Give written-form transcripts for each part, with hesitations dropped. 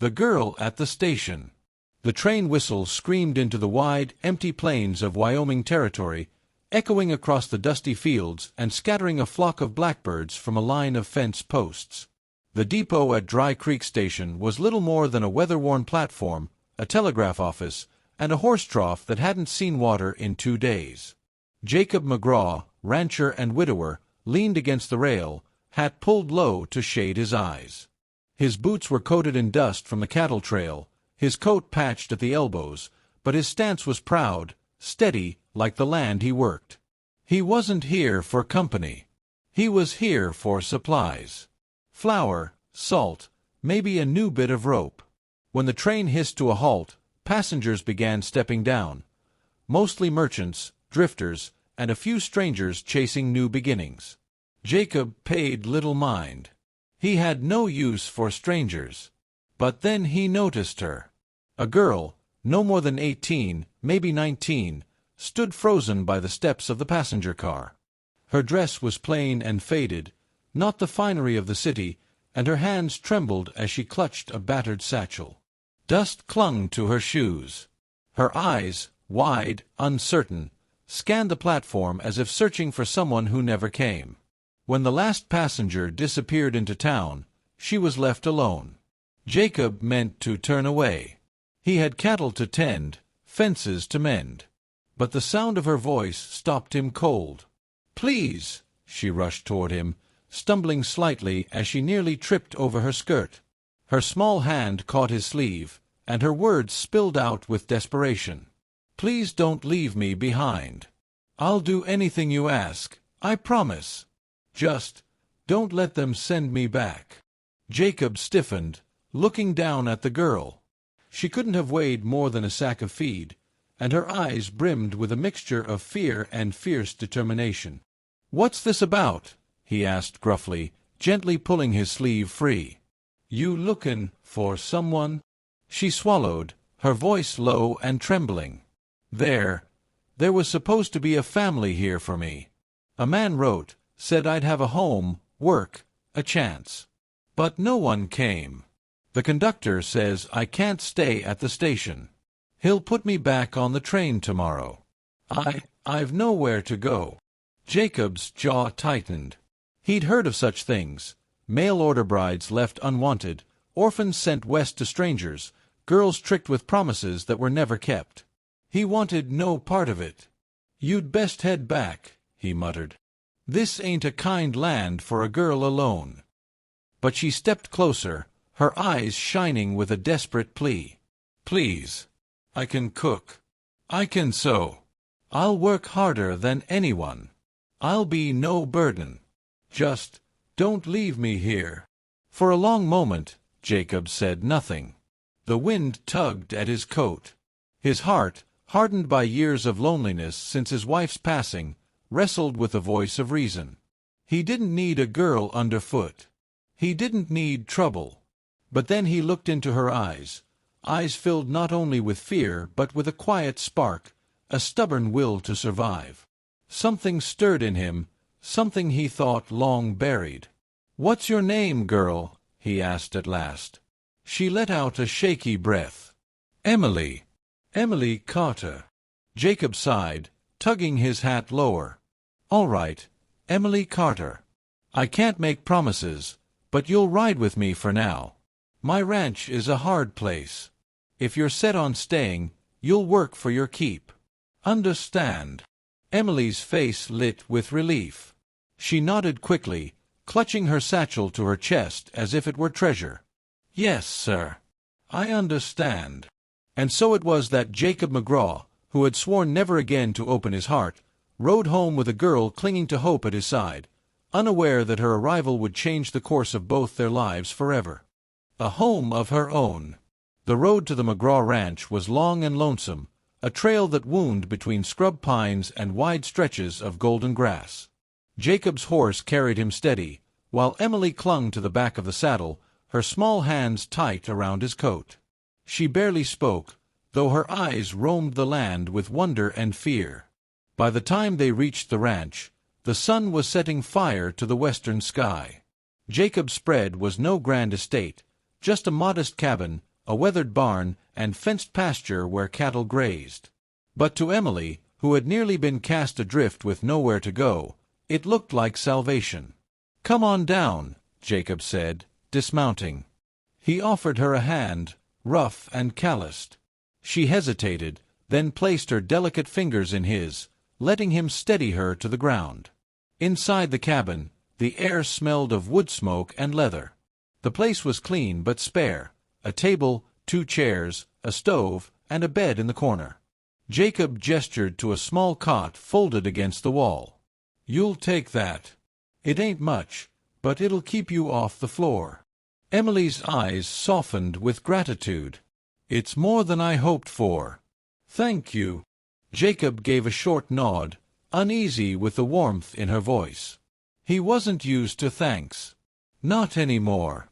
The girl at the station. The train whistle screamed into the wide, empty plains of Wyoming Territory, echoing across the dusty fields and scattering a flock of blackbirds from a line of fence posts. The depot at Dry Creek Station was little more than a weather-worn platform, a telegraph office, and a horse trough that hadn't seen water in 2 days. Jacob McGraw, rancher and widower, leaned against the rail, hat pulled low to shade his eyes. His boots were coated in dust from the cattle trail, his coat patched at the elbows, but his stance was proud, steady, like the land he worked. He wasn't here for company. He was here for supplies. Flour, salt, maybe a new bit of rope. When the train hissed to a halt, passengers began stepping down. Mostly merchants, drifters, and a few strangers chasing new beginnings. Jacob paid little mind. He had no use for strangers. But then he noticed her. A girl, no more than 18, maybe 19, stood frozen by the steps of the passenger car. Her dress was plain and faded, not the finery of the city, and her hands trembled as she clutched a battered satchel. Dust clung to her shoes. Her eyes, wide, uncertain, scanned the platform as if searching for someone who never came. When the last passenger disappeared into town, she was left alone. Jacob meant to turn away. He had cattle to tend, fences to mend. But the sound of her voice stopped him cold. "Please!" She rushed toward him, stumbling slightly as she nearly tripped over her skirt. Her small hand caught his sleeve, and her words spilled out with desperation. "Please don't leave me behind. I'll do anything you ask, I promise. Just don't let them send me back." Jacob stiffened, looking down at the girl. She couldn't have weighed more than a sack of feed, and her eyes brimmed with a mixture of fear and fierce determination. "What's this about?" he asked gruffly, gently pulling his sleeve free. "You lookin' for someone?" She swallowed, her voice low and trembling. There was supposed to be a family here for me. A man wrote, said I'd have a home, work, a chance. But no one came. The conductor says I can't stay at the station. He'll put me back on the train tomorrow. I've nowhere to go." Jacob's jaw tightened. He'd heard of such things. Mail-order brides left unwanted, orphans sent west to strangers, girls tricked with promises that were never kept. He wanted no part of it. "You'd best head back," he muttered. "This ain't a kind land for a girl alone." But she stepped closer, her eyes shining with a desperate plea. "Please. I can cook. I can sew. I'll work harder than anyone. I'll be no burden. Just don't leave me here." For a long moment, Jacob said nothing. The wind tugged at his coat. His heart, hardened by years of loneliness since his wife's passing, wrestled with the voice of reason. He didn't need a girl underfoot. He didn't need trouble. But then he looked into her eyes filled not only with fear but with a quiet spark, a stubborn will to survive. Something stirred in him, something he thought long buried. "What's your name, girl?" he asked at last. She let out a shaky breath. "Emily. Emily Carter." Jacob sighed, tugging his hat lower. "All right, Emily Carter. I can't make promises, but you'll ride with me for now. My ranch is a hard place. If you're set on staying, you'll work for your keep. Understand?" Emily's face lit with relief. She nodded quickly, clutching her satchel to her chest as if it were treasure. "Yes, sir. I understand." And so it was that Jacob McGraw, who had sworn never again to open his heart, rode home with a girl clinging to hope at his side, unaware that her arrival would change the course of both their lives forever. A home of her own. The road to the McGraw Ranch was long and lonesome, a trail that wound between scrub pines and wide stretches of golden grass. Jacob's horse carried him steady, while Emily clung to the back of the saddle, her small hands tight around his coat. She barely spoke, though her eyes roamed the land with wonder and fear. By the time they reached the ranch, the sun was setting fire to the western sky. Jacob's spread was no grand estate, just a modest cabin, a weathered barn, and fenced pasture where cattle grazed. But to Emily, who had nearly been cast adrift with nowhere to go, it looked like salvation. "Come on down," Jacob said, dismounting. He offered her a hand, rough and calloused. She hesitated, then placed her delicate fingers in his, letting him steady her to the ground. Inside the cabin, the air smelled of wood smoke and leather. The place was clean but spare, a table, 2 chairs, a stove, and a bed in the corner. Jacob gestured to a small cot folded against the wall. "You'll take that. It ain't much, but it'll keep you off the floor." Emily's eyes softened with gratitude. "It's more than I hoped for." "Thank you." Jacob gave a short nod, uneasy with the warmth in her voice. He wasn't used to thanks. Not anymore.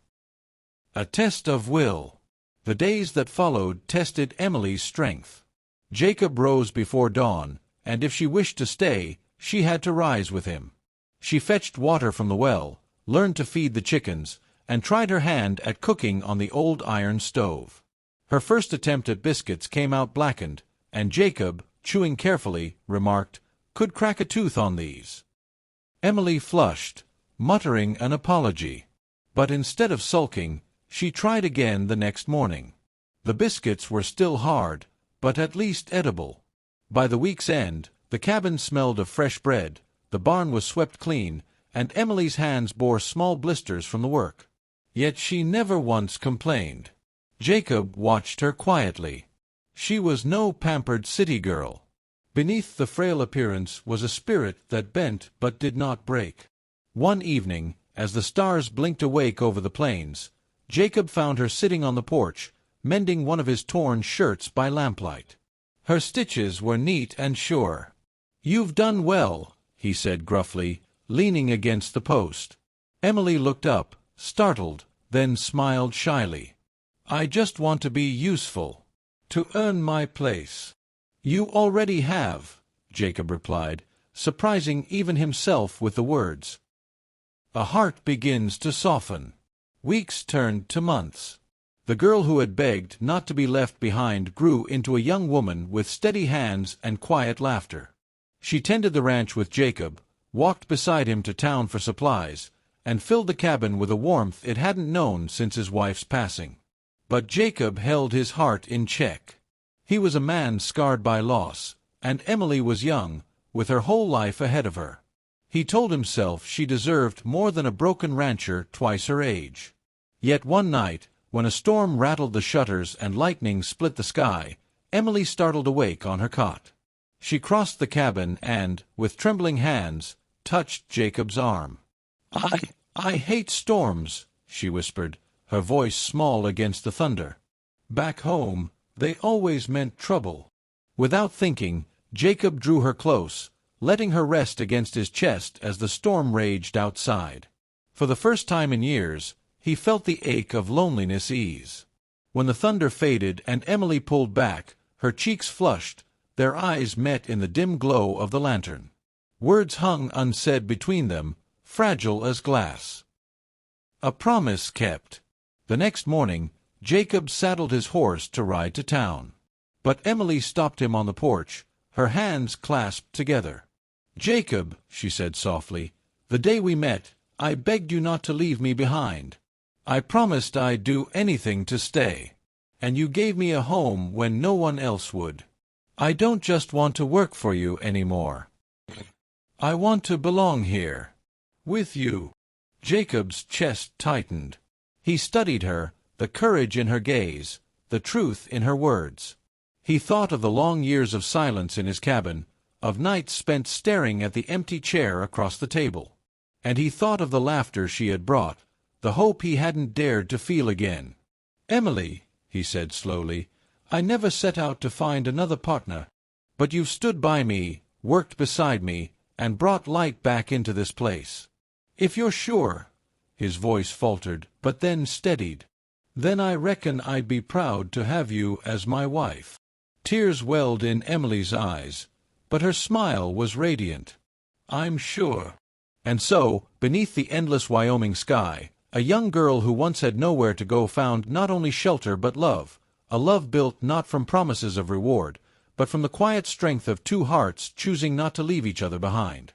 A test of will. The days that followed tested Emily's strength. Jacob rose before dawn, and if she wished to stay, she had to rise with him. She fetched water from the well, learned to feed the chickens, and tried her hand at cooking on the old iron stove. Her first attempt at biscuits came out blackened, and Jacob, chewing carefully, remarked, "Could crack a tooth on these." Emily flushed, muttering an apology. But instead of sulking, she tried again the next morning. The biscuits were still hard, but at least edible. By the week's end, the cabin smelled of fresh bread, the barn was swept clean, and Emily's hands bore small blisters from the work. Yet she never once complained. Jacob watched her quietly. She was no pampered city girl. Beneath the frail appearance was a spirit that bent but did not break. One evening, as the stars blinked awake over the plains, Jacob found her sitting on the porch, mending one of his torn shirts by lamplight. Her stitches were neat and sure. "You've done well," he said gruffly, leaning against the post. Emily looked up, startled, then smiled shyly. "I just want to be useful. To earn my place." "You already have," Jacob replied, surprising even himself with the words. A heart begins to soften. Weeks turned to months. The girl who had begged not to be left behind grew into a young woman with steady hands and quiet laughter. She tended the ranch with Jacob, walked beside him to town for supplies, and filled the cabin with a warmth it hadn't known since his wife's passing. But Jacob held his heart in check. He was a man scarred by loss, and Emily was young, with her whole life ahead of her. He told himself she deserved more than a broken rancher twice her age. Yet one night, when a storm rattled the shutters and lightning split the sky, Emily startled awake on her cot. She crossed the cabin and, with trembling hands, touched Jacob's arm. I hate storms," she whispered, her voice small against the thunder. "Back home, they always meant trouble." Without thinking, Jacob drew her close, letting her rest against his chest as the storm raged outside. For the first time in years, he felt the ache of loneliness ease. When the thunder faded and Emily pulled back, her cheeks flushed, their eyes met in the dim glow of the lantern. Words hung unsaid between them, fragile as glass. A promise kept. The next morning, Jacob saddled his horse to ride to town. But Emily stopped him on the porch, her hands clasped together. "Jacob," she said softly, "the day we met, I begged you not to leave me behind. I promised I'd do anything to stay. And you gave me a home when no one else would. I don't just want to work for you anymore. I want to belong here. With you." Jacob's chest tightened. He studied her, the courage in her gaze, the truth in her words. He thought of the long years of silence in his cabin, of nights spent staring at the empty chair across the table. And he thought of the laughter she had brought, the hope he hadn't dared to feel again. "Emily," he said slowly, "I never set out to find another partner. But you've stood by me, worked beside me, and brought light back into this place. If you're sure," his voice faltered, but then steadied, "then I reckon I'd be proud to have you as my wife." Tears welled in Emily's eyes, but her smile was radiant. "I'm sure." And so, beneath the endless Wyoming sky, A young girl who once had nowhere to go found not only shelter but love, a love built not from promises of reward, but from the quiet strength of two hearts choosing not to leave each other behind.